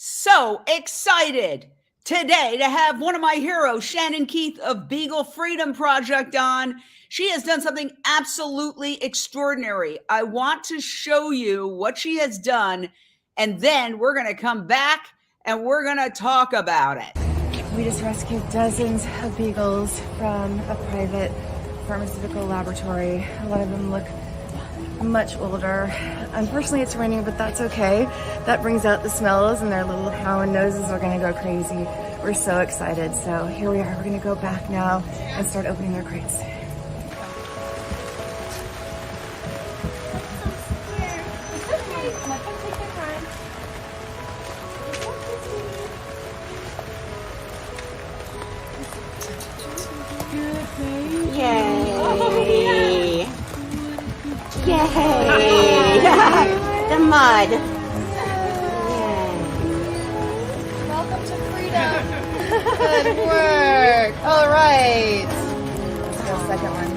So excited today to have one of my heroes, Shannon Keith of Beagle Freedom Project on. She has done something absolutely extraordinary. I want to show you what she has done, and then we're going to come back and we're going to talk about it. We just rescued dozens of beagles from a private pharmaceutical laboratory. A lot of them look much older. Unfortunately, it's raining, but that's okay. That brings out the smells, and their little hound noses are going to go crazy. We're so excited. So here we are. We're going to go back now and start opening their crates. Yay! Yay! The mud. Yay! Welcome to freedom. Good work. All right. Let's go, second one.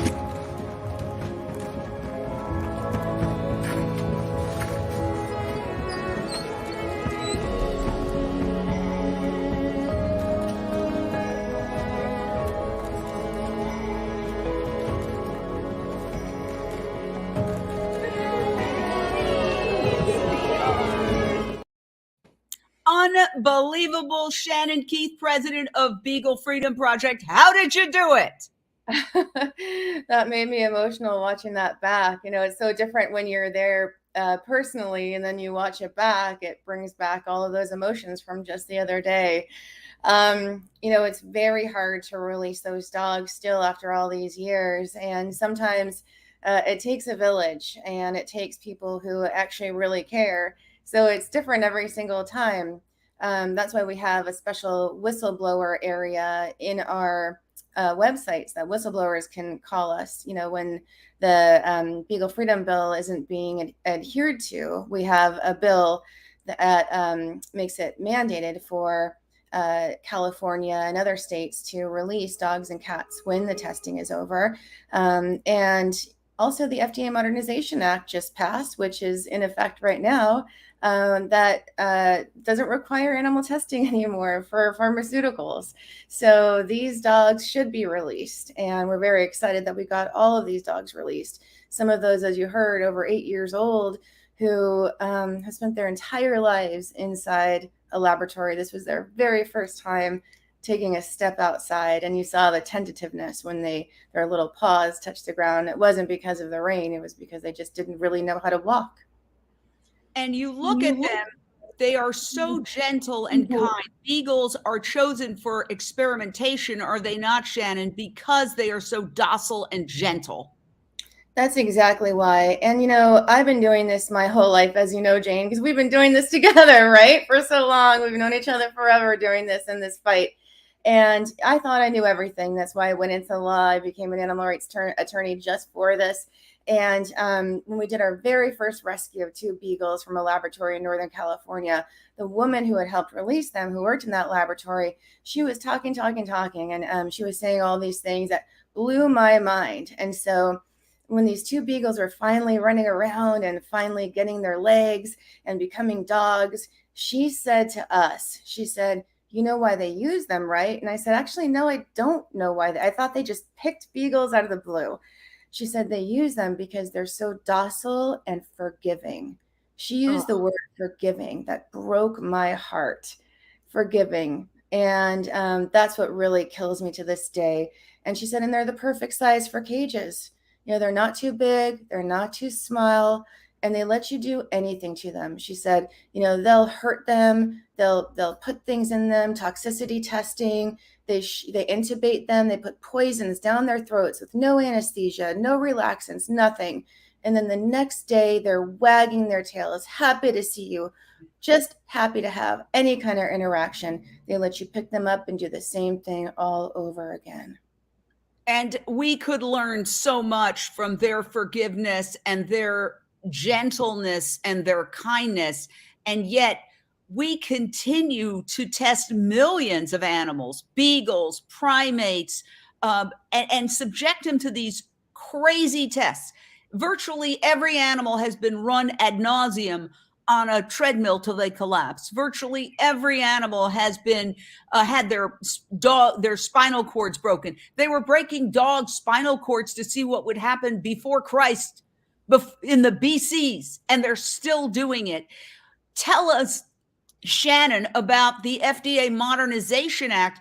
Unbelievable. Shannon Keith, president of Beagle Freedom Project. How did you do it? That made me emotional watching that back. You know, it's so different when you're there personally, and then you watch it back. It brings back all of those emotions from just the other day. You know, it's very hard to release those dogs still after all these years. And sometimes it takes a village, and it takes people who actually really care. So it's different every single time. That's why we have a special whistleblower area in our websites that whistleblowers can call us. You know, when the Beagle Freedom Bill isn't being adhered to, we have a bill that makes it mandated for California and other states to release dogs and cats when the testing is over. And also the FDA Modernization Act just passed, which is in effect right now, that doesn't require animal testing anymore for pharmaceuticals. So these dogs should be released. And we're very excited that we got all of these dogs released. Some of those, as you heard, over 8 years old, who have spent their entire lives inside a laboratory. This was their very first time taking a step outside, and you saw the tentativeness when their little paws touched the ground. It wasn't because of the rain, it was because they just didn't really know how to walk. And you look at them, they are so gentle and kind. Beagles are chosen for experimentation, are they not, Shannon? Because they are so docile and gentle. That's exactly why. And, you know, I've been doing this my whole life, as you know, Jane, because we've been doing this together, right? For so long. We've known each other forever doing this in this fight. And I thought I knew everything. That's why I went into law. I became an animal rights attorney just for this. And when we did our very first rescue of 2 beagles from a laboratory in Northern California, the woman who had helped release them, who worked in that laboratory, she was talking. And she was saying all these things that blew my mind. And so when these 2 beagles were finally running around and finally getting their legs and becoming dogs, she said to us, she said, "You know why they use them, right?" And I said, "Actually, no, I don't know why. I thought they just picked beagles out of the blue." She said they use them because they're so docile and forgiving. She used the word forgiving. That broke my heart. Forgiving. And that's what really kills me to this day. And she said, and they're the perfect size for cages. You know, they're not too big, they're not too small, and they let you do anything to them. She said, you know, they'll hurt them, they'll put things in them, toxicity testing, they intubate them, they put poisons down their throats with no anesthesia, no relaxants, nothing. And then the next day they're wagging their tails, happy to see you, just happy to have any kind of interaction. They let you pick them up and do the same thing all over again. And we could learn so much from their forgiveness and their gentleness and their kindness. And yet we continue to test millions of animals, beagles, primates, and subject them to these crazy tests. Virtually every animal has been run ad nauseum on a treadmill till they collapse. Virtually every animal has been had their spinal cords broken. They were breaking dogs' spinal cords to see what would happen before Christ in the BCs, and they're still doing it. Tell us, Shannon, about the FDA Modernization Act.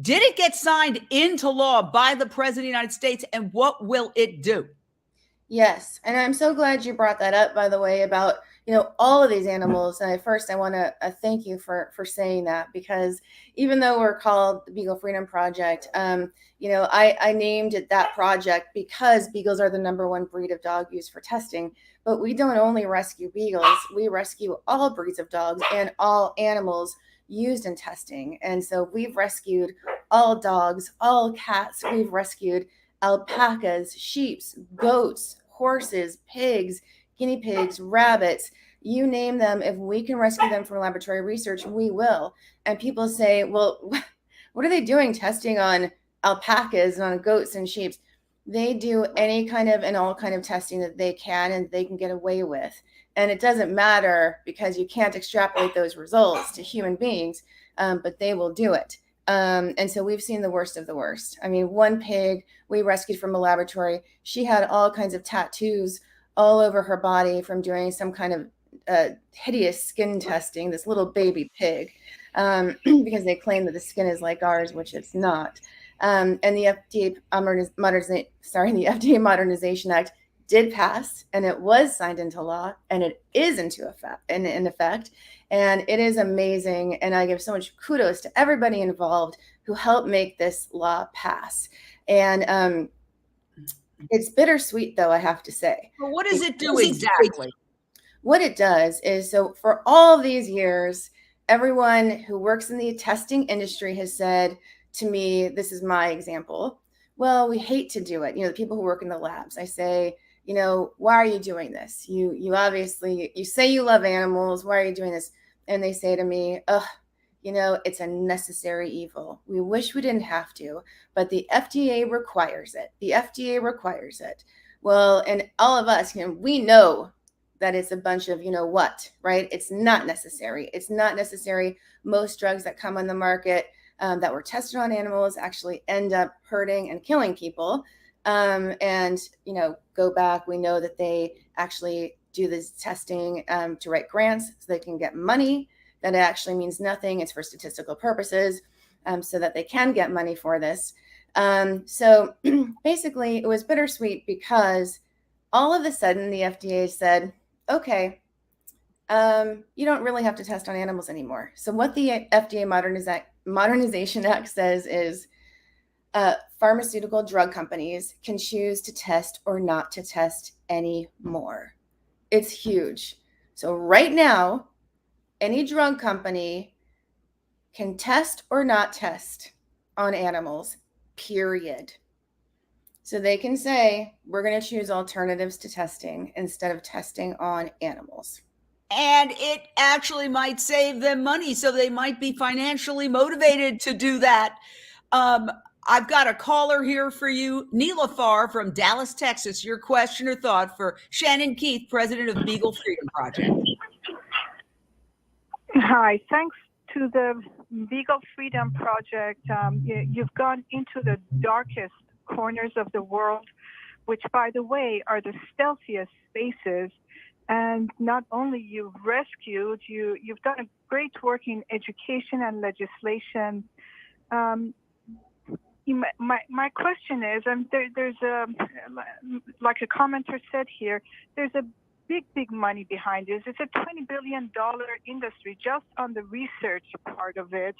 Did it get signed into law by the President of the United States, and what will it do? Yes, and I'm so glad you brought that up, by the way, about all of these animals. And first, I want to thank you for saying that, because even though we're called the Beagle Freedom Project, I named it that project because beagles are the #1 breed of dog used for testing. But we don't only rescue beagles; we rescue all breeds of dogs and all animals used in testing. And so we've rescued all dogs, all cats. We've rescued alpacas, sheep, goats, horses, pigs, guinea pigs, rabbits, you name them. If we can rescue them from laboratory research, we will. And people say, well, what are they doing testing on alpacas and on goats and sheep? They do any kind of and all kind of testing that they can and they can get away with. And it doesn't matter because you can't extrapolate those results to human beings, but they will do it. And so we've seen the worst of the worst. I mean, one pig we rescued from a laboratory, she had all kinds of tattoos all over her body from doing some kind of hideous skin testing, this little baby pig, because they claim that the skin is like ours, which it's not. And the FDA Modernization Act did pass, and it was signed into law, and it is in effect. And it is amazing. And I give so much kudos to everybody involved who helped make this law pass. And it's bittersweet, though, I have to say. Well, what does it do exactly? What it does is, so for all these years, everyone who works in the testing industry has said to me, this is my example, well, we hate to do it. The people who work in the labs, I say, why are you doing this? You obviously, you say you love animals. Why are you doing this? And they say to me, it's a necessary evil. We wish we didn't have to, but the FDA requires it. The FDA requires it. Well, and all of us, we know that it's a bunch of, right? It's not necessary. It's not necessary. Most drugs that come on the market that were tested on animals actually end up hurting and killing people. And go back, we know that they actually do this testing to write grants so they can get money. That it actually means nothing. It's for statistical purposes, so that they can get money for this. So basically, it was bittersweet because all of a sudden the FDA said, okay, you don't really have to test on animals anymore. So what the FDA Modernization Act says is pharmaceutical drug companies can choose to test or not to test anymore. It's huge. So right now, any drug company can test or not test on animals, period. So they can say, we're going to choose alternatives to testing instead of testing on animals. And it actually might save them money, so they might be financially motivated to do that. I've got a caller here for you, Neelafar from Dallas, Texas. Your question or thought for Shannon Keith, president of Beagle Freedom Project. Hi, thanks to the Beagle Freedom Project. You've gone into the darkest corners of the world, which, by the way, are the stealthiest spaces. And not only you've rescued, you've done a great work in education and legislation. My question is, and there's like a commenter said here, there's a big money behind this. It's a $20 billion industry just on the research part of it,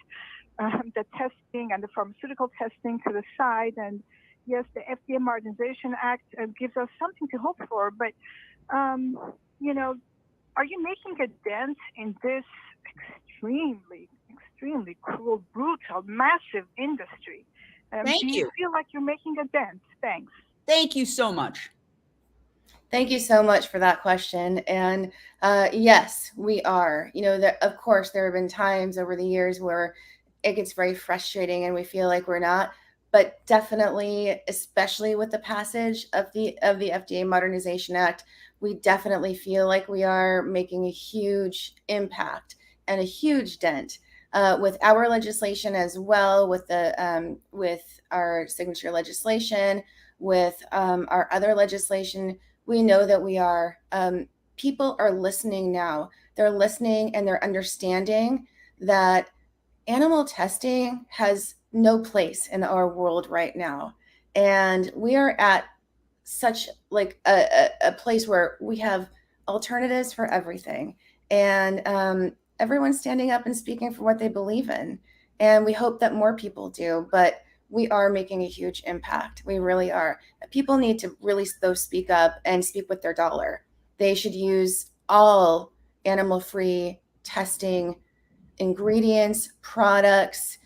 the testing and the pharmaceutical testing to the side. And yes, the FDA Modernization Act gives us something to hope for, but are you making a dent in this extremely cruel, brutal, massive industry? Thank you. Do you feel like you're making a dent? Thanks. Thank you so much. Thank you so much for that question. And yes, we are. Of course, there have been times over the years where it gets very frustrating and we feel like we're not. But definitely, especially with the passage of the FDA Modernization Act, we definitely feel like we are making a huge impact and a huge dent with our legislation as well, with our signature legislation, with our other legislation. We know that we are. People are listening now. They're listening and they're understanding that animal testing has no place in our world right now. And we are at such like a place where we have alternatives for everything. And everyone's standing up and speaking for what they believe in. And we hope that more people do, but we are making a huge impact. We really are. People need to really, though, speak up and speak with their dollar. They should use all animal-free testing ingredients, products,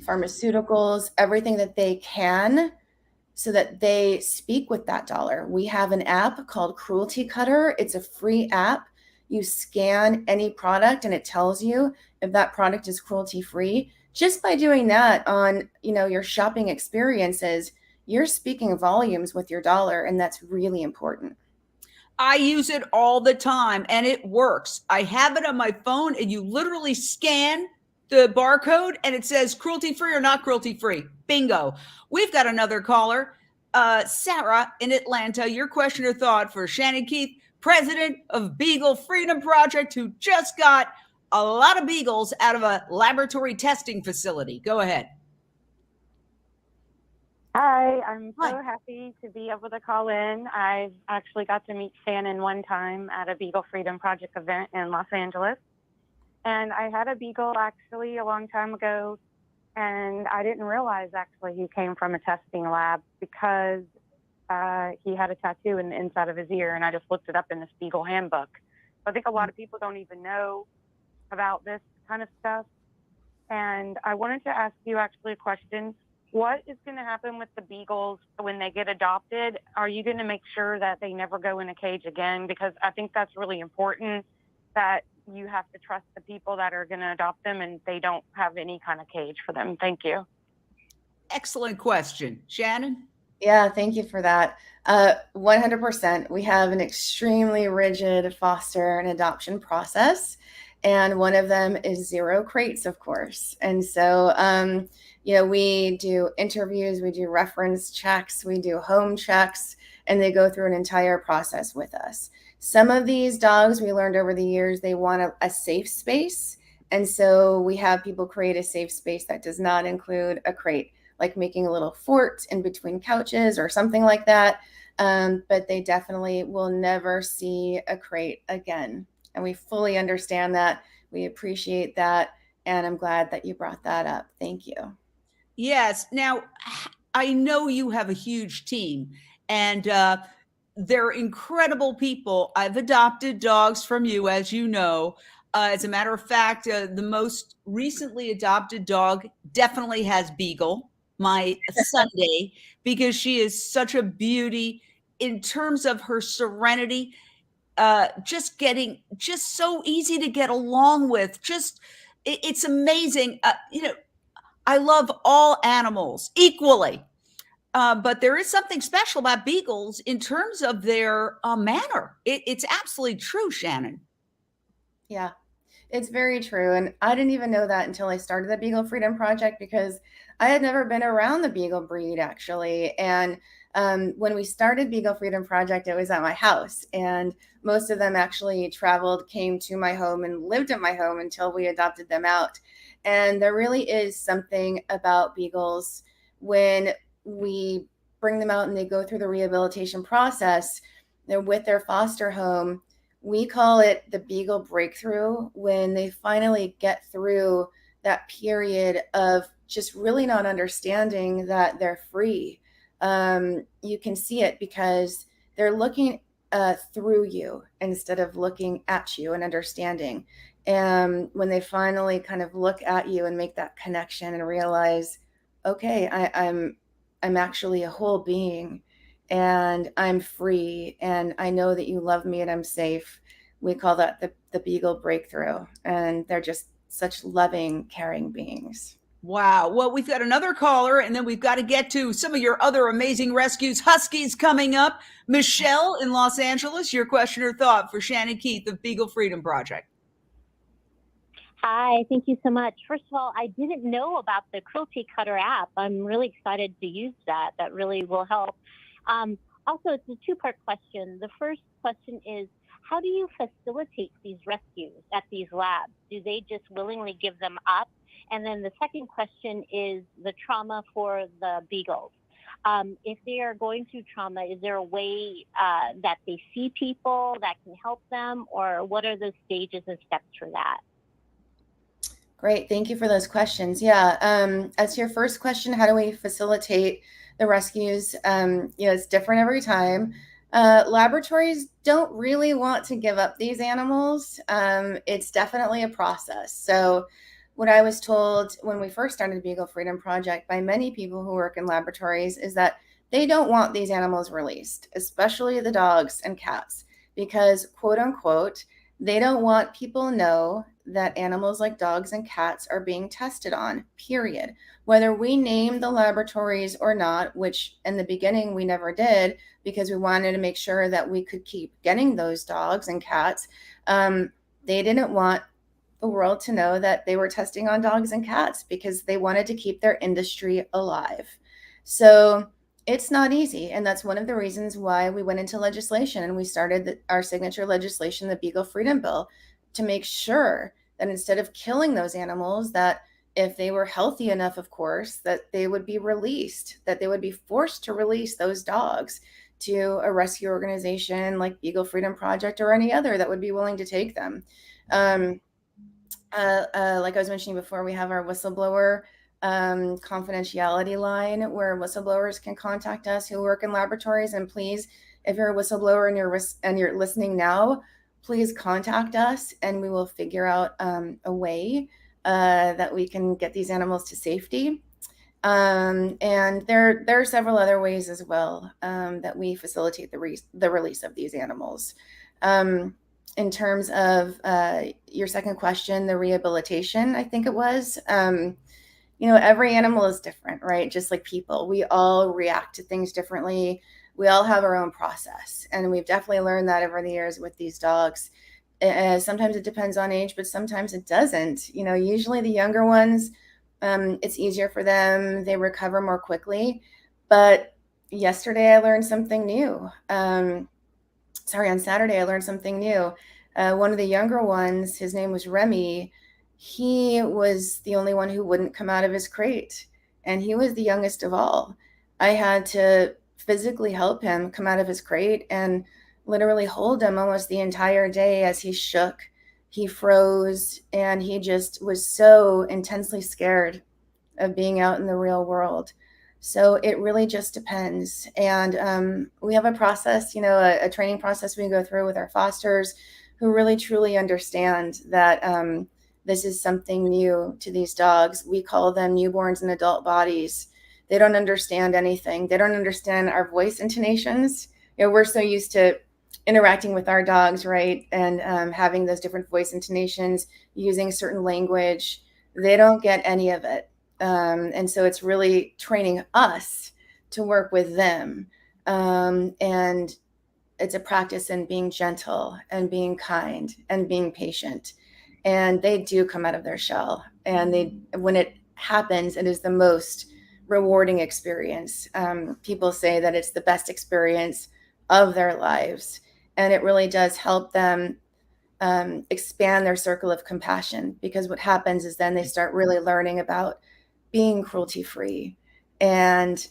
pharmaceuticals, everything that they can so that they speak with that dollar. We have an app called Cruelty Cutter. It's a free app. You scan any product and it tells you if that product is cruelty free. Just by doing that on, your shopping experiences, you're speaking volumes with your dollar, and that's really important. I use it all the time and it works. I have it on my phone and you literally scan the barcode and it says cruelty free or not cruelty free. Bingo. We've got another caller. Sarah in Atlanta, your question or thought for Shannon Keith, president of Beagle Freedom Project, who just got a lot of beagles out of a laboratory testing facility. Go ahead. Hi, I'm so happy to be able to call in. I've actually got to meet Shannon one time at a Beagle Freedom Project event in Los Angeles. And I had a beagle actually a long time ago, and I didn't realize actually he came from a testing lab because he had a tattoo in the inside of his ear, and I just looked it up in this Beagle handbook. So I think a lot of people don't even know about this kind of stuff. And I wanted to ask you actually a question. What is going to happen with the beagles when they get adopted? Are you going to make sure that they never go in a cage again? Because I think that's really important, that you have to trust the people that are going to adopt them and they don't have any kind of cage for them. Thank you. Excellent question. Shannon? Yeah, thank you for that. 100%. We have an extremely rigid foster and adoption process. And one of them is 0 crates, of course. And so, we do interviews, we do reference checks, we do home checks, and they go through an entire process with us. Some of these dogs, we learned over the years, they want a safe space. And so we have people create a safe space that does not include a crate, like making a little fort in between couches or something like that. But they definitely will never see a crate again. And we fully understand that. We appreciate that. And I'm glad that you brought that up. Thank you. Yes. Now, I know you have a huge team, and they're incredible people. I've adopted dogs from you, as you know. As a matter of fact, the most recently adopted dog definitely has Beagle, my Sunday, because she is such a beauty in terms of her serenity. Just so easy to get along with. It's amazing. I love all animals equally. But there is something special about beagles in terms of their manner. It's absolutely true, Shannon. Yeah, it's very true. And I didn't even know that until I started the Beagle Freedom Project, because I had never been around the beagle breed, actually. And when we started Beagle Freedom Project, it was at my house. And most of them actually came to my home and lived at my home until we adopted them out. And there really is something about beagles when we bring them out and they go through the rehabilitation process, they're with their foster home. We call it the Beagle breakthrough, when they finally get through that period of just really not understanding that they're free. You can see it because they're looking through you instead of looking at you and understanding. And when they finally kind of look at you and make that connection and realize, okay, I'm actually a whole being, and I'm free, and I know that you love me and I'm safe. We call that the Beagle breakthrough. And they're just such loving, caring beings. Wow. Well, we've got another caller, and then we've got to get to some of your other amazing rescues. Huskies coming up. Michelle in Los Angeles, your question or thought for Shannon Keith of Beagle Freedom Project. Hi, thank you so much. First of all, I didn't know about the Cruelty Cutter app. I'm really excited to use that. That really will help. Also, it's a two-part question. The first question is, how do you facilitate these rescues at these labs? Do they just willingly give them up? And then the second question is the trauma for the Beagles. If they are going through trauma, is there a way that they see people that can help them, or what are the stages and steps for that? Great. Thank you for those questions. Yeah. As to your first question, how do we facilitate the rescues? It's different every time. Laboratories don't really want to give up these animals. It's definitely a process. So what I was told when we first started the Beagle Freedom Project by many people who work in laboratories is that they don't want these animals released, especially the dogs and cats, because quote unquote, they don't want people to know that animals like dogs and cats are being tested on, period. Whether we name the laboratories or not, which in the beginning we never did because we wanted to make sure that we could keep getting those dogs and cats, they didn't want the world to know that they were testing on dogs and cats because they wanted to keep their industry alive. So it's not easy. And that's one of the reasons why we went into legislation and we started our signature legislation, the Beagle Freedom Bill, to make sure that instead of killing those animals, that if they were healthy enough, of course, that they would be released, that they would be forced to release those dogs to a rescue organization like Beagle Freedom Project or any other that would be willing to take them. Like I was mentioning before, we have our whistleblower confidentiality line where whistleblowers can contact us who work in laboratories. And please, if you're a whistleblower and you're listening now, please contact us and we will figure out a way that we can get these animals to safety. And there are several other ways as well that we facilitate the release of these animals. In terms of your second question, the rehabilitation, I think it was, every animal is different, right? Just like people, we all react to things differently. We all have our own process. And we've definitely learned that over the years with these dogs. Sometimes it depends on age, but sometimes it doesn't. Usually the younger ones, it's easier for them. They recover more quickly. But yesterday I learned something new. On Saturday I learned something new. One of the younger ones, his name was Remy. He was the only one who wouldn't come out of his crate. And he was the youngest of all. I had to physically help him come out of his crate and literally hold him almost the entire day as he shook, he froze, and he just was so intensely scared of being out in the real world. So it really just depends. And we have a process, a training process we go through with our fosters who really truly understand that this is something new to these dogs. We call them newborns in adult bodies. They don't understand anything. They don't understand our voice intonations. We're so used to interacting with our dogs, right? And having those different voice intonations, using certain language. They don't get any of it. And so it's really training us to work with them. And it's a practice in being gentle and being kind and being patient. And they do come out of their shell. And when it happens, it is the most rewarding experience. People say that it's the best experience of their lives. And it really does help them expand their circle of compassion, because what happens is then they start really learning about being cruelty-free and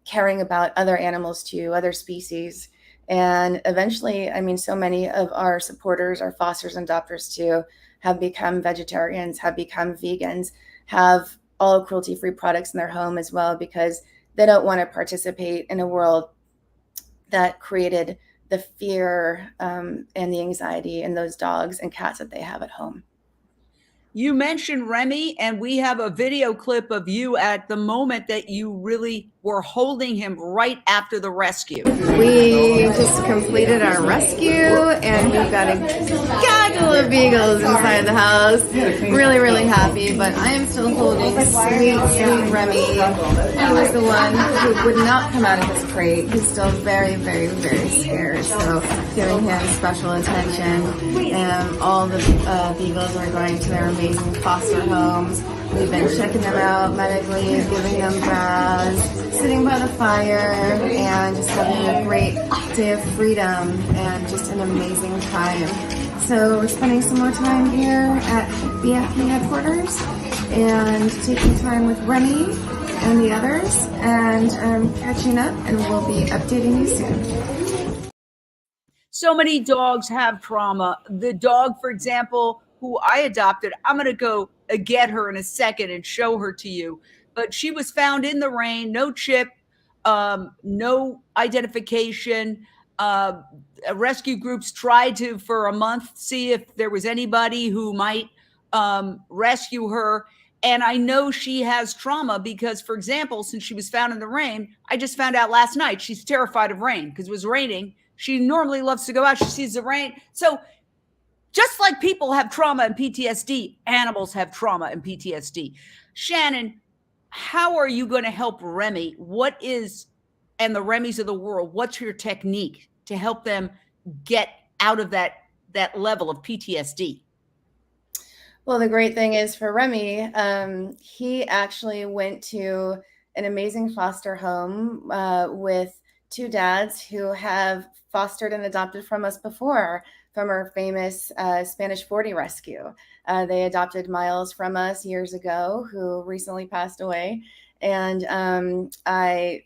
caring about other animals too, other species. And eventually, so many of our supporters, our fosters and adopters too, have become vegetarians, have become vegans, have all cruelty-free products in their home as well, because they don't want to participate in a world that created the fear and the anxiety in those dogs and cats that they have at home. You mentioned Remy, and we have a video clip of you at the moment that you really were holding him right after the rescue. We just completed our rescue, and we've got a gaggle of beagles inside the house. Really, really happy, but I am still holding sweet, sweet Remy. He was the one who would not come out of his crate. He's still very, very, very scared, so giving him special attention. And all the beagles are going to their amazing foster homes. We've been checking them out medically, giving them baths, sitting by the fire, and just having a great day of freedom and just an amazing time. So we're spending some more time here at BFP headquarters and taking time with Remy and the others, and catching up, and we'll be updating you soon. So many dogs have trauma. The dog, for example, who I adopted, I'm going to go get her in a second and show her to you. But she was found in the rain, no chip, no identification. Rescue groups tried to, for a month, see if there was anybody who might rescue her. And I know she has trauma because, for example, since she was found in the rain, I just found out last night she's terrified of rain because it was raining. She normally loves to go out. She sees the rain. So just like people have trauma and PTSD, animals have trauma and PTSD. Shannon, how are you going to help Remy? And the Remys of the world, what's your technique to help them get out of that level of PTSD? Well, the great thing is for Remy, he actually went to an amazing foster home with two dads who have fostered and adopted from us before, from our famous Spanish 40 rescue. They adopted Miles from us years ago, who recently passed away. And I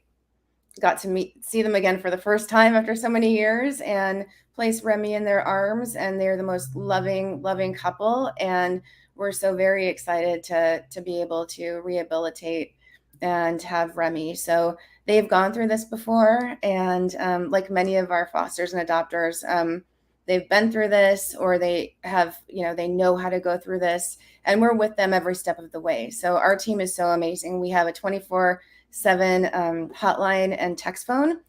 got to see them again for the first time after so many years and place Remy in their arms. And they're the most loving, loving couple. And we're so very excited to be able to rehabilitate and have Remy. So they've gone through this before. And like many of our fosters and adopters, they've been through this, or they have, they know how to go through this, and we're with them every step of the way. So our team is so amazing. We have a 24/7 hotline and text phone.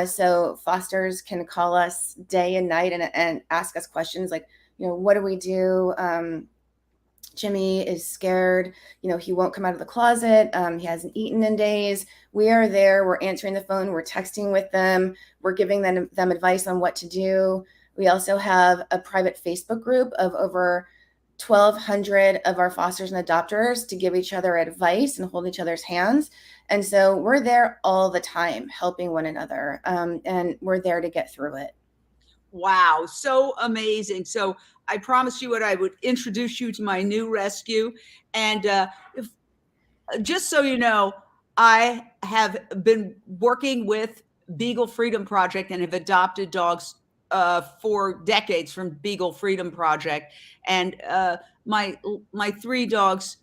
So fosters can call us day and night and ask us questions like, what do we do? Jimmy is scared. He won't come out of the closet. He hasn't eaten in days. We are there. We're answering the phone. We're texting with them. We're giving them advice on what to do. We also have a private Facebook group of over 1,200 of our fosters and adopters to give each other advice and hold each other's hands. And so we're there all the time, helping one another. And we're there to get through it. Wow, so amazing. So I promised you I would introduce you to my new rescue. And just so you know, I have been working with Beagle Freedom Project and have adopted dogs for decades from Beagle Freedom Project. And my three dogs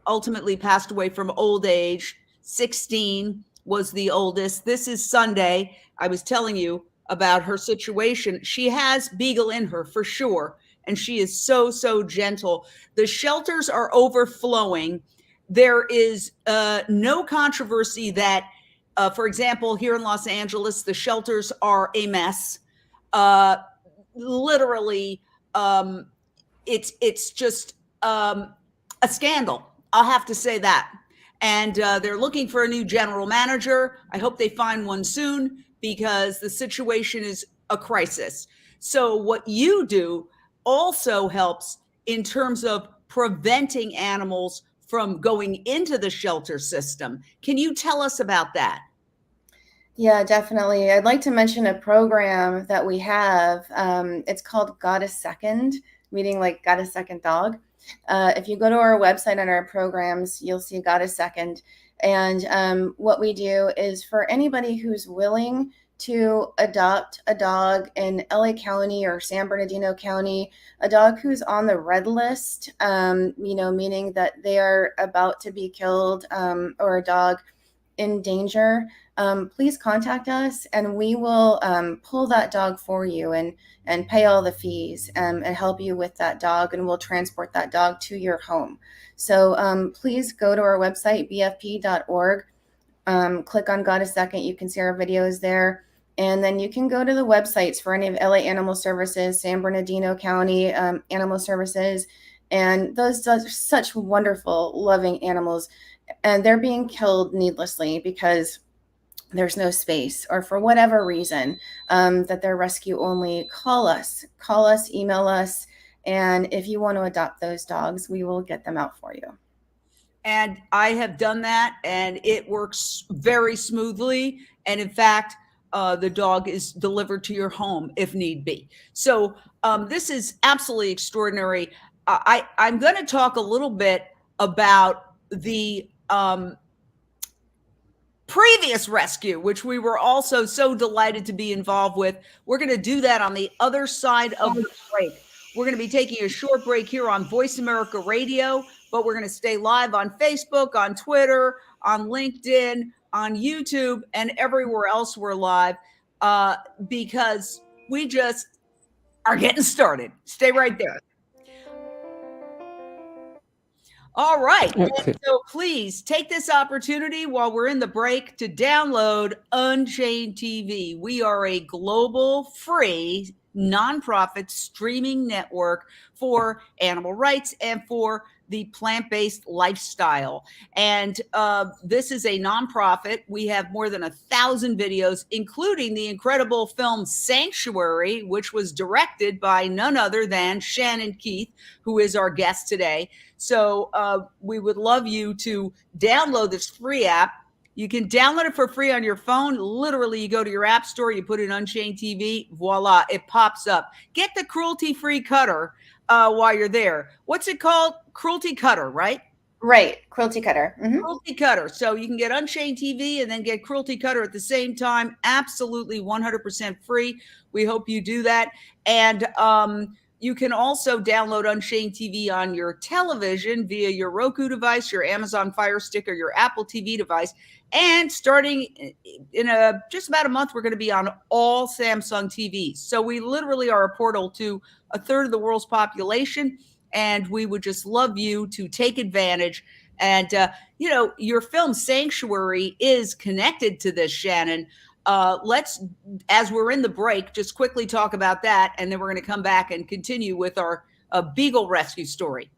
ultimately passed away from old age. 16 was the oldest. This is Sunday. I was telling you about her situation. She has Beagle in her for sure. And she is so, so gentle. The shelters are overflowing. There is no controversy that, for example, here in Los Angeles, the shelters are a mess. Literally, it's just a scandal. I'll have to say that. And they're looking for a new general manager. I hope they find one soon because the situation is a crisis. So what you do also helps in terms of preventing animals from going into the shelter system. Can you tell us about that? Yeah, definitely. I'd like to mention a program that we have. It's called Got a Second, meaning like got a second dog. If you go to our website and our programs, you'll see Got a Second. And what we do is for anybody who's willing to adopt a dog in LA County or San Bernardino County, a dog who's on the red list, meaning that they are about to be killed, or a dog in danger, please contact us, and we will pull that dog for you and pay all the fees, and help you with that dog, and we'll transport that dog to your home. So please go to our website, bfp.org. Click on Got a Second. You can see our videos there. And then you can go to the websites for any of LA Animal Services, San Bernardino County Animal Services. And those are such wonderful, loving animals. And they're being killed needlessly because there's no space, or for whatever reason, that they're rescue only. Call us, email us. And if you want to adopt those dogs, we will get them out for you. And I have done that, and it works very smoothly. And in fact, the dog is delivered to your home if need be. So this is absolutely extraordinary. I'm going to talk a little bit about the previous rescue, which we were also so delighted to be involved with. We're going to do that on the other side of the break. We're going to be taking a short break here on Voice America Radio, but we're going to stay live on Facebook, on Twitter, on LinkedIn, on YouTube, and everywhere else we're live, because we just are getting started. Stay right there. All right. Okay. So please take this opportunity while we're in the break to download Unchained TV. We are a global, free, nonprofit streaming network for animal rights and for the plant-based lifestyle. And this is a nonprofit. We have more than 1,000 videos, including the incredible film Sanctuary, which was directed by none other than Shannon Keith, who is our guest today. So we would love you to download this free app. You can download it for free on your phone. Literally, you go to your app store, you put in Unchained TV, voila, it pops up. Get the cruelty-free cutter while you're there. What's it called? Cruelty Cutter, right? Right. Cruelty Cutter. Mm-hmm. Cruelty Cutter. So you can get Unchained TV and then get Cruelty Cutter at the same time. Absolutely 100% free. We hope you do that. And you can also download Unchained TV on your television via your Roku device, your Amazon Fire Stick, or your Apple TV device. And starting in just about a month, we're going to be on all Samsung TVs. So we literally are a portal to a third of the world's population. And we would just love you to take advantage. And, your film Sanctuary is connected to this, Shannon. Let's, as we're in the break, just quickly talk about that. And then we're going to come back and continue with our Beagle rescue story.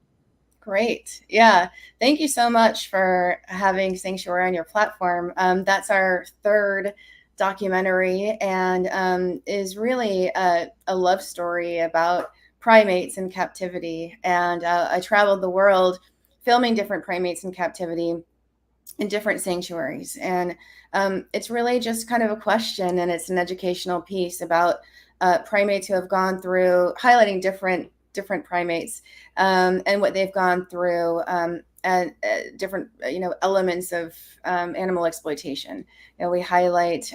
Great. Yeah. Thank you so much for having Sanctuary on your platform. That's our third documentary, and is really a love story about primates in captivity. And I traveled the world filming different primates in captivity in different sanctuaries. And it's really just kind of a question, and it's an educational piece about primates who have gone through, highlighting different primates and what they've gone through, and different elements of animal exploitation. We highlight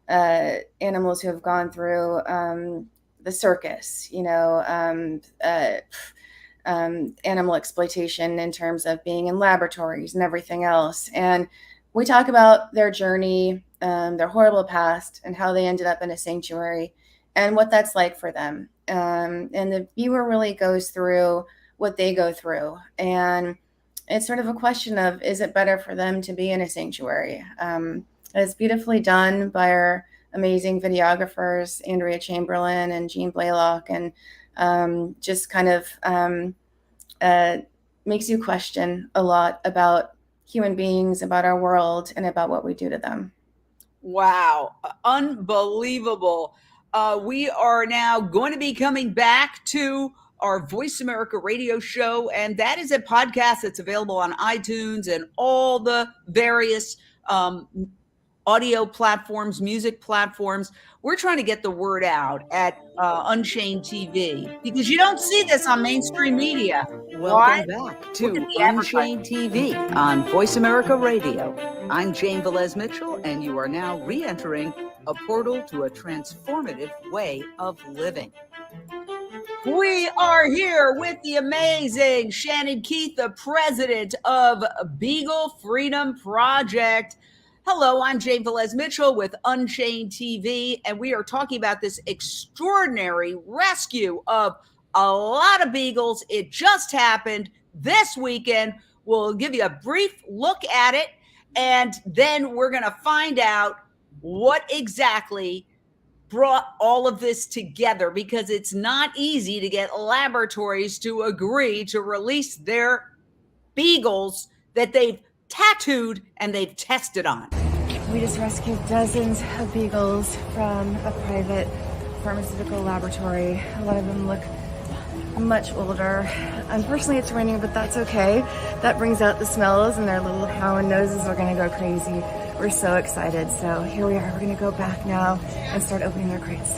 animals who have gone through the circus, animal exploitation in terms of being in laboratories and everything else. And we talk about their journey, their horrible past, and how they ended up in a sanctuary and what that's like for them. And the viewer really goes through what they go through. And it's sort of a question of, is it better for them to be in a sanctuary? It's beautifully done by our amazing videographers, Andrea Chamberlain and Jean Blaylock, and just kind of makes you question a lot about human beings, about our world, and about what we do to them. Wow. Unbelievable. We are now going to be coming back to our Voice America radio show, and that is a podcast that's available on iTunes and all the various audio platforms, music platforms. We're trying to get the word out at Unchained TV, because you don't see this on mainstream media. Welcome back to Unchained TV on Voice America Radio. I'm Jane Velez Mitchell, and you are now re-entering a portal to a transformative way of living. We are here with the amazing Shannon Keith, the president of Beagle Freedom Project. Hello, I'm Jane Velez Mitchell with Unchained TV, and we are talking about this extraordinary rescue of a lot of beagles. It just happened this weekend. We'll give you a brief look at it, and then we're going to find out what exactly brought all of this together, because it's not easy to get laboratories to agree to release their beagles that they've tattooed and they've tested on. We just rescued dozens of beagles from a private pharmaceutical laboratory. A lot of them look much older. Unfortunately, it's raining, but that's okay. That brings out the smells, and their little hound noses are going to go crazy. We're so excited. So here we are. We're going to go back now and start opening their crates.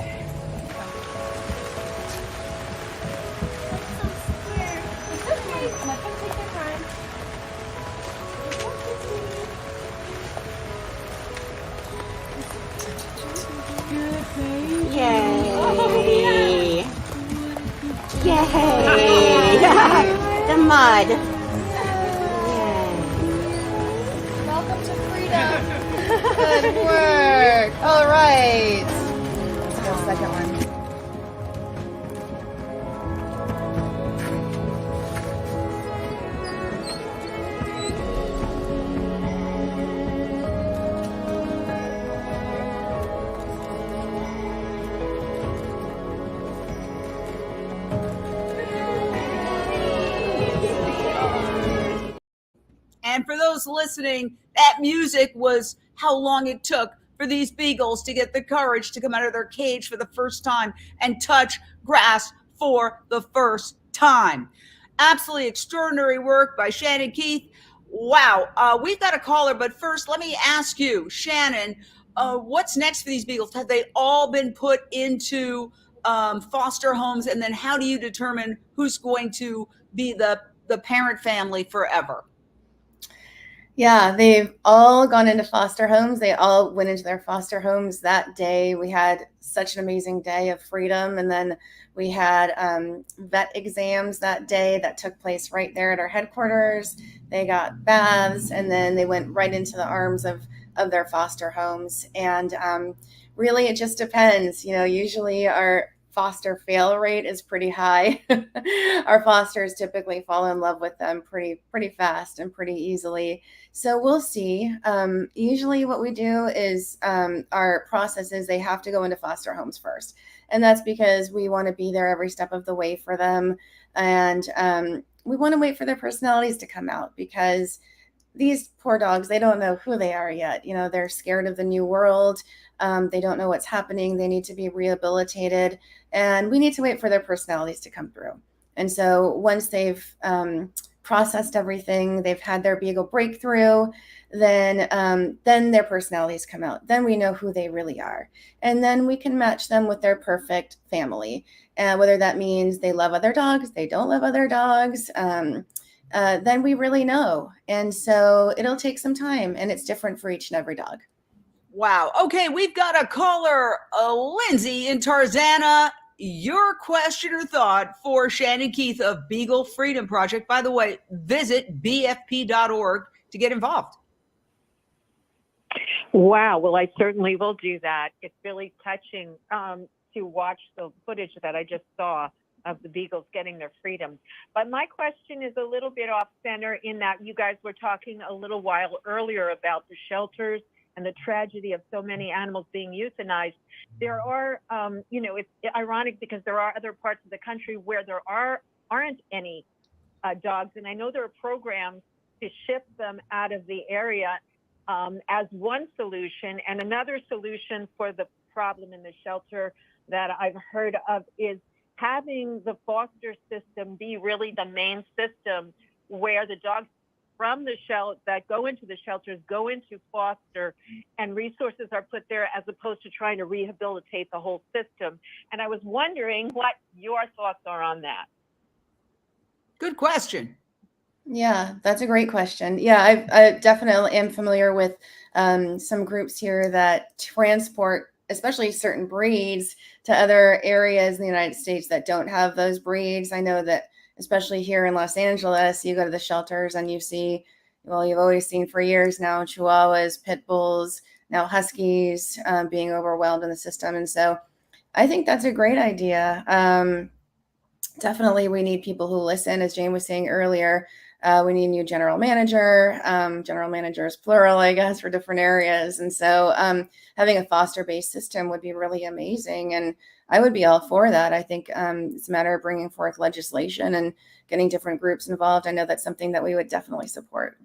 Yay! Yay! The mud. Welcome to freedom. Good work. All right. Let's go second one. And for those listening, that music was how long it took for these beagles to get the courage to come out of their cage for the first time and touch grass for the first time. Absolutely extraordinary work by Shannon Keith. Wow. We've got a caller, but first let me ask you, Shannon, what's next for these beagles? Have they all been put into foster homes? And then how do you determine who's going to be the parent family forever? Yeah, they've all gone into foster homes. They all went into their foster homes that day. We had such an amazing day of freedom. And then we had vet exams that day that took place right there at our headquarters. They got baths, and then they went right into the arms of their foster homes. And really, it just depends. You know, usually our foster fail rate is pretty high. Our fosters typically fall in love with them pretty fast and pretty easily. So we'll see. Usually what we do is our process is they have to go into foster homes first. And that's because we want to be there every step of the way for them. And we want to wait for their personalities to come out, because these poor dogs, they don't know who they are yet. You know, they're scared of the new world. They don't know what's happening. They need to be rehabilitated, and we need to wait for their personalities to come through. And so once they've processed everything, they've had their Beagle breakthrough, then their personalities come out. Then we know who they really are. And then we can match them with their perfect family. And whether that means they love other dogs, they don't love other dogs, then we really know. And so it'll take some time, and it's different for each and every dog. Wow. Okay, we've got a caller, Lindsay in Tarzana. Your question or thought for Shannon Keith of Beagle Freedom Project. By the way, visit bfp.org to get involved. Wow. Well, I certainly will do that. It's really touching to watch the footage that I just saw of the Beagles getting their freedom. But my question is a little bit off center in that you guys were talking a little while earlier about the shelters and the tragedy of so many animals being euthanized. There are, it's ironic because there are other parts of the country where there aren't any dogs. And I know there are programs to ship them out of the area as one solution. And another solution for the problem in the shelter that I've heard of is having the foster system be really the main system, where the dogs from the shelter that go into the shelters go into foster, and resources are put there as opposed to trying to rehabilitate the whole system. And I was wondering what your thoughts are on that. Good question. Yeah, that's a great question. Yeah, I definitely am familiar with some groups here that transport especially certain breeds to other areas in the United States that don't have those breeds. I know that especially here in Los Angeles, you go to the shelters and you see, well, you've always seen for years now, Chihuahuas, Pit Bulls, now Huskies being overwhelmed in the system. And so I think that's a great idea. Definitely, we need people who listen, as Jane was saying earlier. We need a new general manager. General managers, plural, I guess, for different areas. And so having a foster-based system would be really amazing. And I would be all for that. I think it's a matter of bringing forth legislation and getting different groups involved. I know that's something that we would definitely support.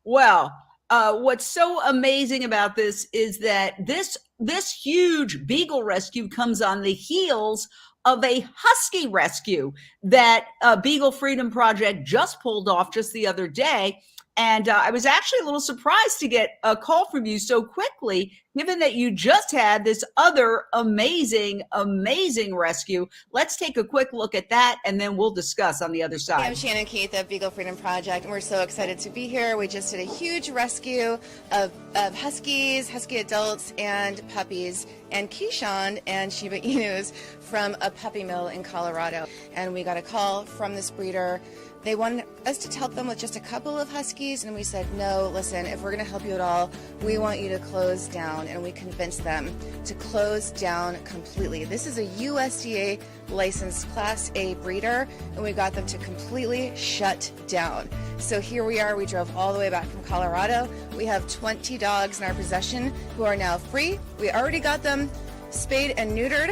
Well, what's so amazing about this is that this huge Beagle rescue comes on the heels of a Husky rescue that Beagle Freedom Project just pulled off just the other day. And I was actually a little surprised to get a call from you so quickly, given that you just had this other amazing, amazing rescue. Let's take a quick look at that, and then we'll discuss on the other side. I'm Shannon Keith of Beagle Freedom Project, and we're so excited to be here. We just did a huge rescue of Huskies, Husky adults, and puppies, and Keyshawn and Shiba Inus from a puppy mill in Colorado. And we got a call from this breeder. They wanted us to help them with just a couple of Huskies, and we said, no, listen, if we're going to help you at all, we want you to close down. And we convinced them to close down completely. This is a USDA licensed Class A breeder, and we got them to completely shut down. So here we are. We drove all the way back from Colorado. We have 20 dogs in our possession who are now free. We already got them spayed and neutered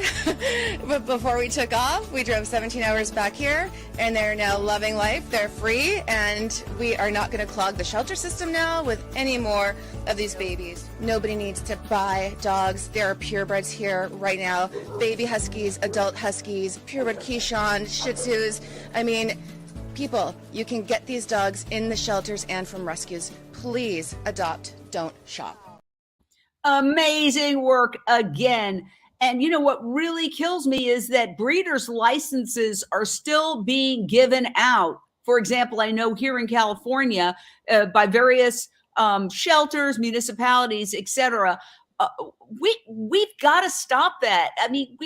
but before we took off. We drove 17 hours back here, and they're now loving life. They're free, and we are not going to clog the shelter system now with any more of these babies. Nobody needs to buy dogs. There are purebreds here right now. Baby Huskies, adult Huskies, purebred Keyshawn, Shih Tzus. I mean, people, you can get these dogs in the shelters and from rescues. Please adopt, don't shop. Amazing work again. And you know what really kills me is that breeders' licenses are still being given out. For example, I know here in California by various shelters, municipalities, etc. We've got to stop that. I mean,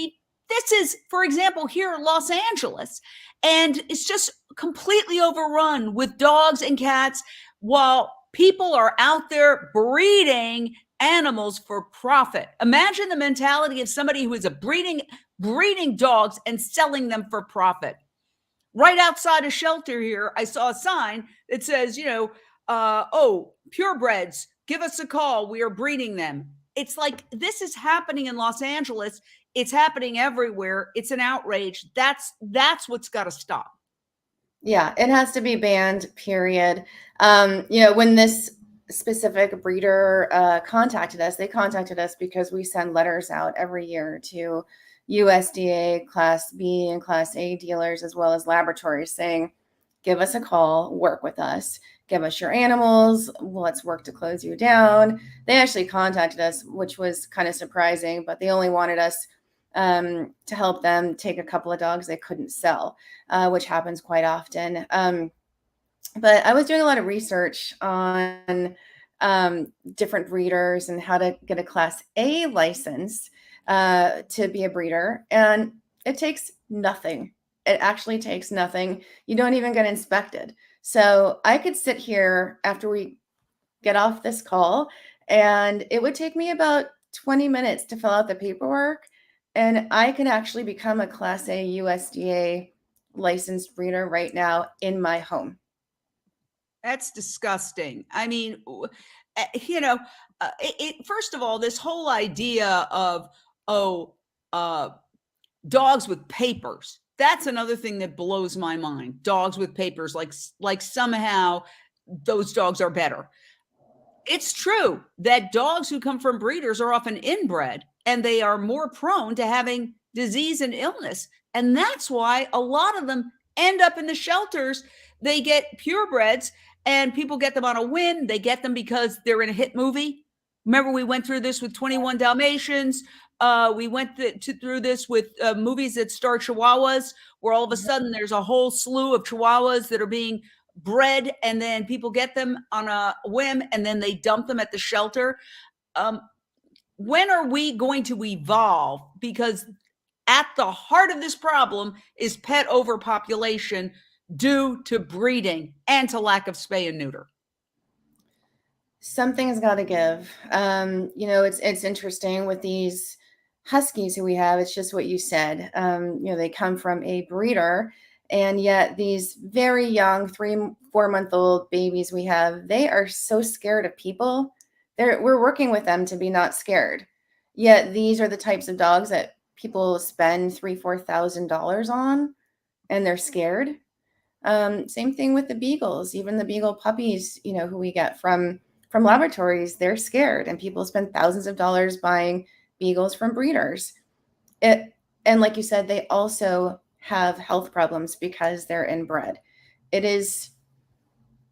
this is, for example, here in Los Angeles, and it's just completely overrun with dogs and cats while people are out there breeding animals for profit. Imagine the mentality of somebody who is breeding dogs and selling them for profit. Right outside a shelter here, I saw a sign that says, oh, purebreds, give us a call. We are breeding them. It's like, this is happening in Los Angeles. It's happening everywhere. It's an outrage. That's what's got to stop. Yeah, it has to be banned, period. When this specific breeder contacted us, they contacted us because we send letters out every year to USDA Class B and Class A dealers, as well as laboratories, saying, give us a call, work with us, give us your animals, let's work to close you down. They actually contacted us, which was kind of surprising, but they only wanted us to help them take a couple of dogs they couldn't sell, which happens quite often. But I was doing a lot of research on different breeders and how to get a Class A license to be a breeder. And it takes nothing. It actually takes nothing. You don't even get inspected. So I could sit here after we get off this call, and it would take me about 20 minutes to fill out the paperwork. And I can actually become a Class A USDA licensed breeder right now in my home. That's disgusting. I mean, first of all, this whole idea of, dogs with papers, that's another thing that blows my mind. Dogs with papers, like somehow those dogs are better. It's true that dogs who come from breeders are often inbred, and they are more prone to having disease and illness. And that's why a lot of them end up in the shelters. They get purebreds, and people get them on a whim. They get them because they're in a hit movie. Remember, we went through this with 21 Dalmatians. We went through this with movies that star Chihuahuas, where all of a sudden there's a whole slew of Chihuahuas that are being bred, and then people get them on a whim, and then they dump them at the shelter. when are we going to evolve? Because at the heart of this problem is pet overpopulation due to breeding and to lack of spay and neuter. Something's got to give. It's interesting with these huskies who we have. It's just what you said. They come from a breeder, and yet these very young 3-4 month old babies we have, they are so scared of people. We're working with them to be not scared. Yet these are the types of dogs that people spend $3,000-$4,000 on, and they're scared. Same thing with the Beagles, even the Beagle puppies, who we get from laboratories, they're scared, and people spend thousands of dollars buying Beagles from breeders. And like you said, they also have health problems because they're inbred. It is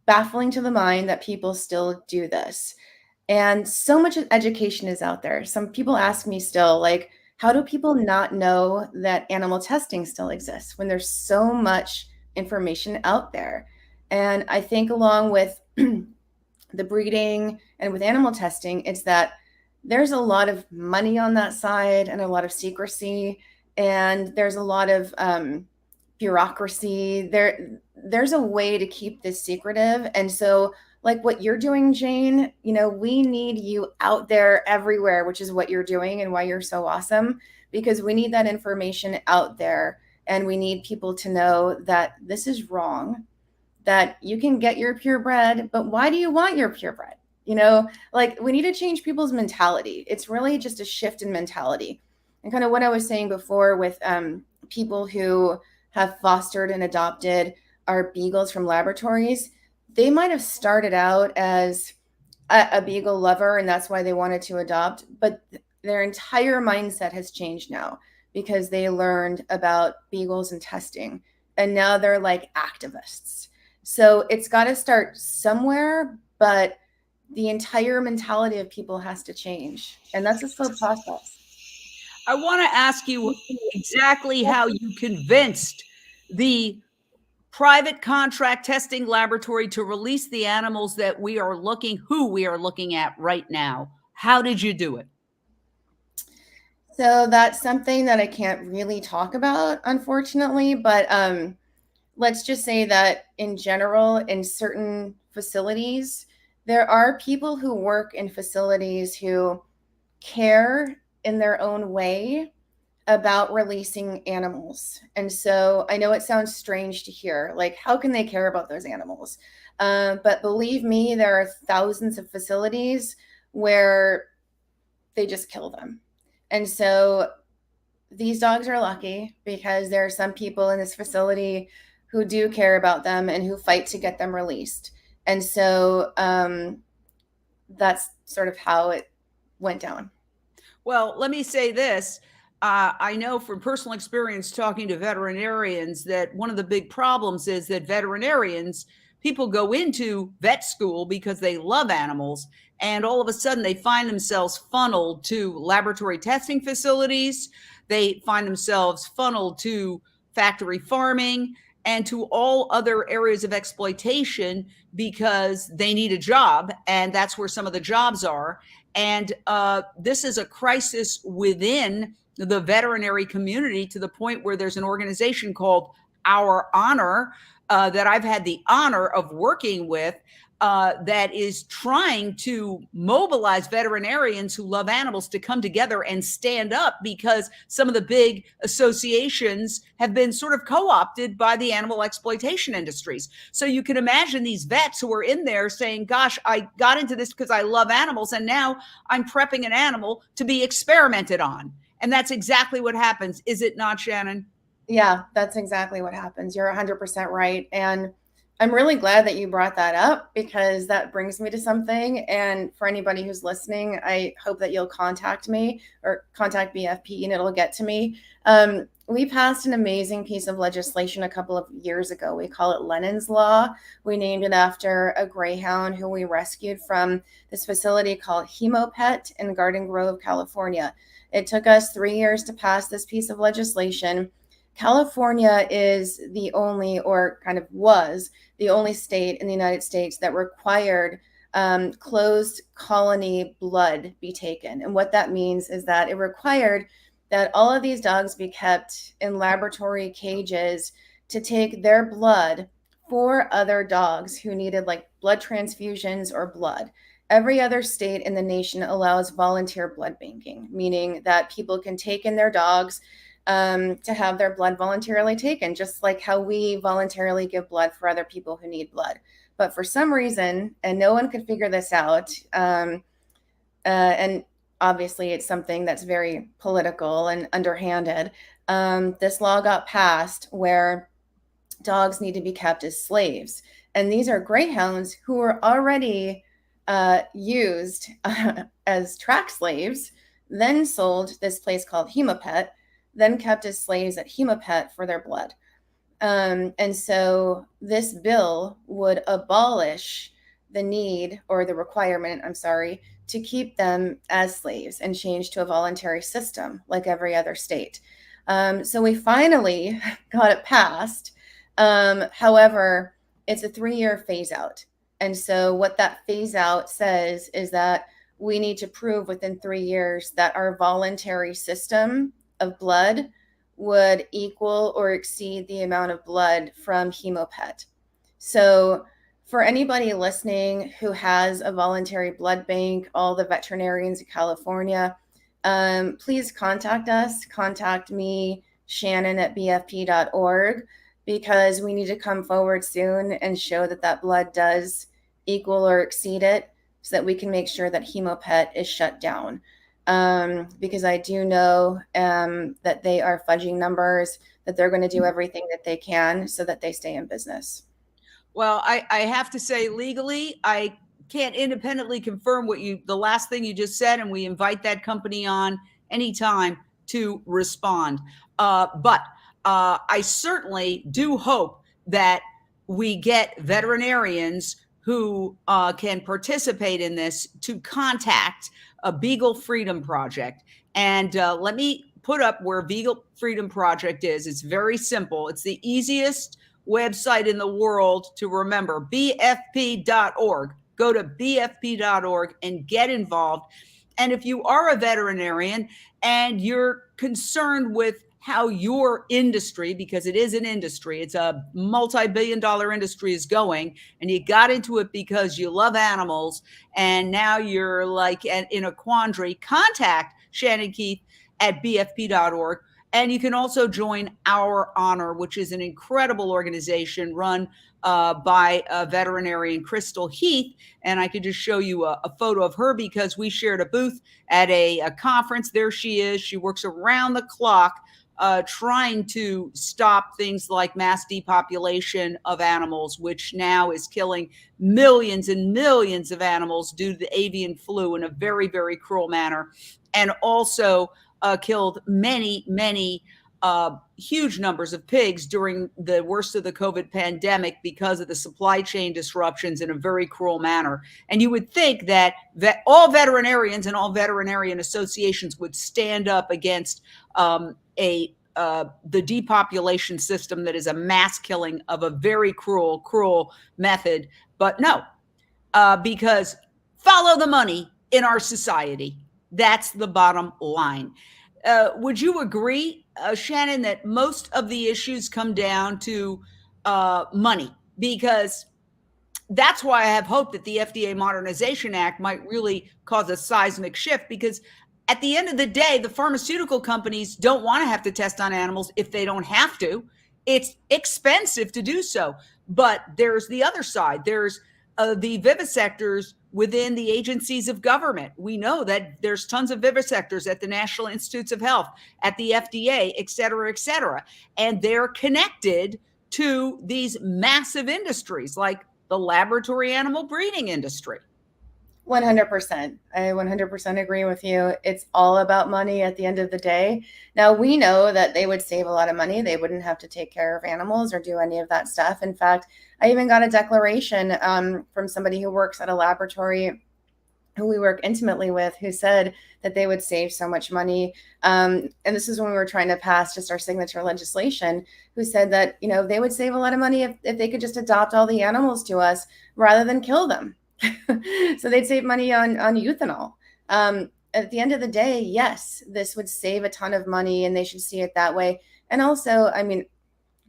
baffling to the mind that people still do this. And so much education is out there. Some people ask me still, like, how do people not know that animal testing still exists when there's so much information out there? And I think along with the breeding and with animal testing, it's that there's a lot of money on that side and a lot of secrecy, and there's a lot of bureaucracy. There's a way to keep this secretive. And so like what you're doing, Jane, we need you out there everywhere, which is what you're doing and why you're so awesome, because we need that information out there, and we need people to know that this is wrong, that you can get your purebred, but why do you want your purebred? We need to change people's mentality. It's really just a shift in mentality. And kind of what I was saying before with people who have fostered and adopted our Beagles from laboratories, they might have started out as a Beagle lover, and that's why they wanted to adopt, but their entire mindset has changed now because they learned about Beagles and testing, and now they're like activists. So it's got to start somewhere, but the entire mentality of people has to change, and that's a slow process. I want to ask you exactly how you convinced the private contract testing laboratory to release the animals that we are looking at right now. How did you do it? So that's something that I can't really talk about, unfortunately, but let's just say that in general, in certain facilities, there are people who work in facilities who care in their own way about releasing animals. And so I know it sounds strange to hear, like, how can they care about those animals? But believe me, there are thousands of facilities where they just kill them. And so these dogs are lucky because there are some people in this facility who do care about them and who fight to get them released. And so that's sort of how it went down. Well, let me say this. I know from personal experience talking to veterinarians that one of the big problems is that veterinarians, people go into vet school because they love animals, and all of a sudden they find themselves funneled to laboratory testing facilities. They find themselves funneled to factory farming and to all other areas of exploitation because they need a job, and that's where some of the jobs are. And this is a crisis within the veterinary community to the point where there's an organization called Our Honor that I've had the honor of working with that is trying to mobilize veterinarians who love animals to come together and stand up, because some of the big associations have been sort of co-opted by the animal exploitation industries. So you can imagine these vets who are in there saying, gosh, I got into this because I love animals, and now I'm prepping an animal to be experimented on. And that's exactly what happens. Is it not, Shannon? Yeah, that's exactly what happens. You're 100% right. And I'm really glad that you brought that up, because that brings me to something. And for anybody who's listening, I hope that you'll contact me or contact BFP and it'll get to me. We passed an amazing piece of legislation a couple of years ago. We call it Lennon's Law. We named it after a greyhound who we rescued from this facility called Hemopet in Garden Grove, California. It took us 3 years to pass this piece of legislation. California is the only, or kind of was the only state in the United States that required closed colony blood be taken. And what that means is that it required that all of these dogs be kept in laboratory cages to take their blood for other dogs who needed like blood transfusions or blood. Every other state in the nation allows volunteer blood banking, meaning that people can take in their dogs to have their blood voluntarily taken, just like how we voluntarily give blood for other people who need blood. But for some reason, and no one could figure this out, and obviously it's something that's very political and underhanded, this law got passed where dogs need to be kept as slaves. And these are greyhounds who were already used as track slaves, then sold this place called Hemopet, then kept as slaves at Hemopet for their blood. And so this bill would abolish the need, or the requirement, I'm sorry, to keep them as slaves and change to a voluntary system like every other state. So we finally got it passed. However, it's a 3-year phase out. And so what that phase out says is that we need to prove within 3 years that our voluntary system of blood would equal or exceed the amount of blood from Hemopet. So for anybody listening who has a voluntary blood bank, all the veterinarians in California, please contact us. Contact me, Shannon at bfp.org, because we need to come forward soon and show that that blood does equal or exceed it, so that we can make sure that Hemopet is shut down. Because I do know that they are fudging numbers, that they're going to do everything that they can so that they stay in business. Well, I have to say, legally, I can't independently confirm the last thing you just said, and we invite that company on anytime to respond. But I certainly do hope that we get veterinarians who can participate in this to contact a Beagle Freedom Project. And let me put up where Beagle Freedom Project is. It's very simple. It's the easiest website in the world to remember, bfp.org. Go to bfp.org and get involved. And if you are a veterinarian and you're concerned with how your industry, because it is an industry, it's a multi-billion-dollar industry, is going, and you got into it because you love animals, and now you're like in a quandary, contact Shannon Keith at bfp.org. And you can also join Our Honor, which is an incredible organization run by veterinarian Crystal Heath. And I could just show you a photo of her because we shared a booth at a conference. There she is. She works around the clock trying to stop things like mass depopulation of animals, which now is killing millions and millions of animals due to the avian flu in a very, very cruel manner. And also killed many, many huge numbers of pigs during the worst of the COVID pandemic because of the supply chain disruptions in a very cruel manner. And you would think that all veterinarians and all veterinarian associations would stand up against the depopulation system that is a mass killing of a very cruel method. But no, because follow the money in our society. That's the bottom line. Would you agree, Shannon, that most of the issues come down to money? Because that's why I have hope that the FDA Modernization Act might really cause a seismic shift, because at the end of the day, the pharmaceutical companies don't want to have to test on animals if they don't have to. It's expensive to do so. But there's the other side. There's the vivisectors within the agencies of government. We know that there's tons of vivisectors at the National Institutes of Health, at the FDA, et cetera, and they're connected to these massive industries like the laboratory animal breeding industry. 100%. I 100% agree with you. It's all about money at the end of the day. Now, we know that they would save a lot of money. They wouldn't have to take care of animals or do any of that stuff. In fact, I even got a declaration from somebody who works at a laboratory who we work intimately with, who said that they would save so much money. And this is when we were trying to pass just our signature legislation, who said that, they would save a lot of money if they could just adopt all the animals to us rather than kill them. So they'd save money on euthanol. At the end of the day, yes, this would save a ton of money, and they should see it that way. And also, I mean,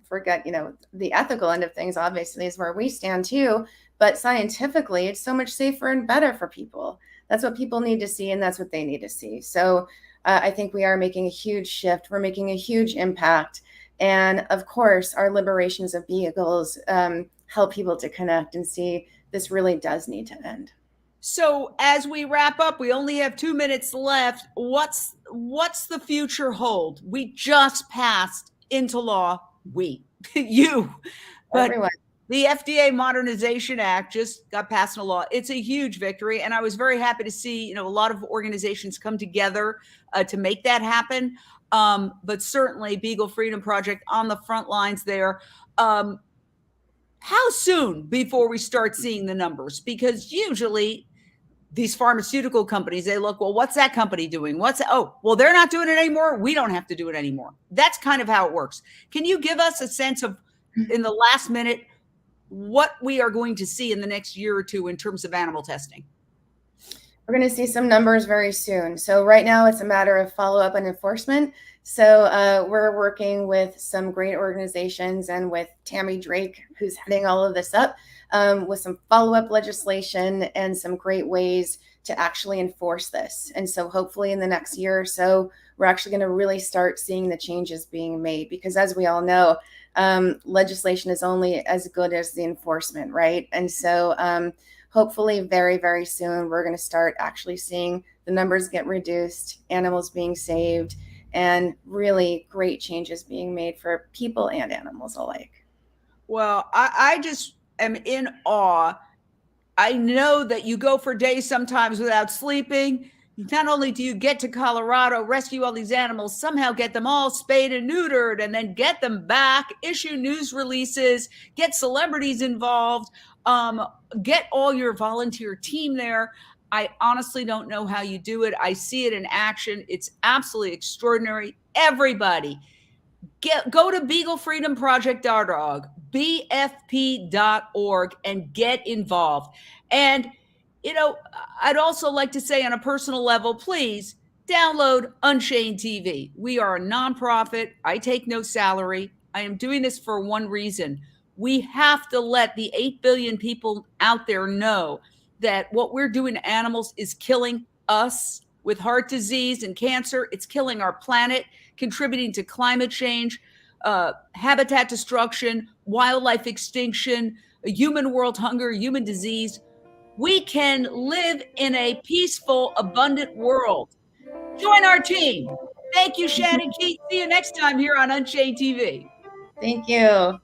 forget, the ethical end of things obviously is where we stand too, but scientifically, it's so much safer and better for people. That's what people need to see, and that's what they need to see. So I think we are making a huge shift. We're making a huge impact. And of course, our liberations of Beagles help people to connect and see this really does need to end. So as we wrap up, we only have 2 minutes left. What's the future hold? We just passed into law, you, but Everyone. the FDA Modernization Act just got passed into law. It's a huge victory, and I was very happy to see a lot of organizations come together to make that happen. But certainly, Beagle Freedom Project on the front lines there. How soon before we start seeing the numbers? Because usually these pharmaceutical companies, they look, well, what's that company doing? Well, they're not doing it anymore. We don't have to do it anymore. That's kind of how it works. Can you give us a sense of, in the last minute, what we are going to see in the next year or two in terms of animal testing? We're going to see some numbers very soon. So right now it's a matter of follow-up and enforcement. So we're working with some great organizations and with Tammy Drake, who's heading all of this up, with some follow-up legislation and some great ways to actually enforce this. And so hopefully in the next year or so, we're actually going to really start seeing the changes being made, because as we all know, legislation is only as good as the enforcement, right? And so hopefully very, very soon, we're going to start actually seeing the numbers get reduced, animals being saved, and really great changes being made for people and animals alike. Well, I just am in awe. I know that you go for days sometimes without sleeping. Not only do you get to Colorado, rescue all these animals, somehow get them all spayed and neutered, and then get them back, issue news releases, get celebrities involved, get all your volunteer team there. I honestly don't know how you do it. I see it in action. It's absolutely extraordinary. Everybody, go to beaglefreedomproject.org, bfp.org, and get involved. And I'd also like to say on a personal level, please download Unchained TV. We are a nonprofit. I take no salary. I am doing this for one reason. We have to let the 8 billion people out there know that what we're doing to animals is killing us with heart disease and cancer. It's killing our planet, contributing to climate change, habitat destruction, wildlife extinction, human world hunger, human disease. We can live in a peaceful, abundant world. Join our team. Thank you, Shannon Keith. See you next time here on Unchained TV. Thank you.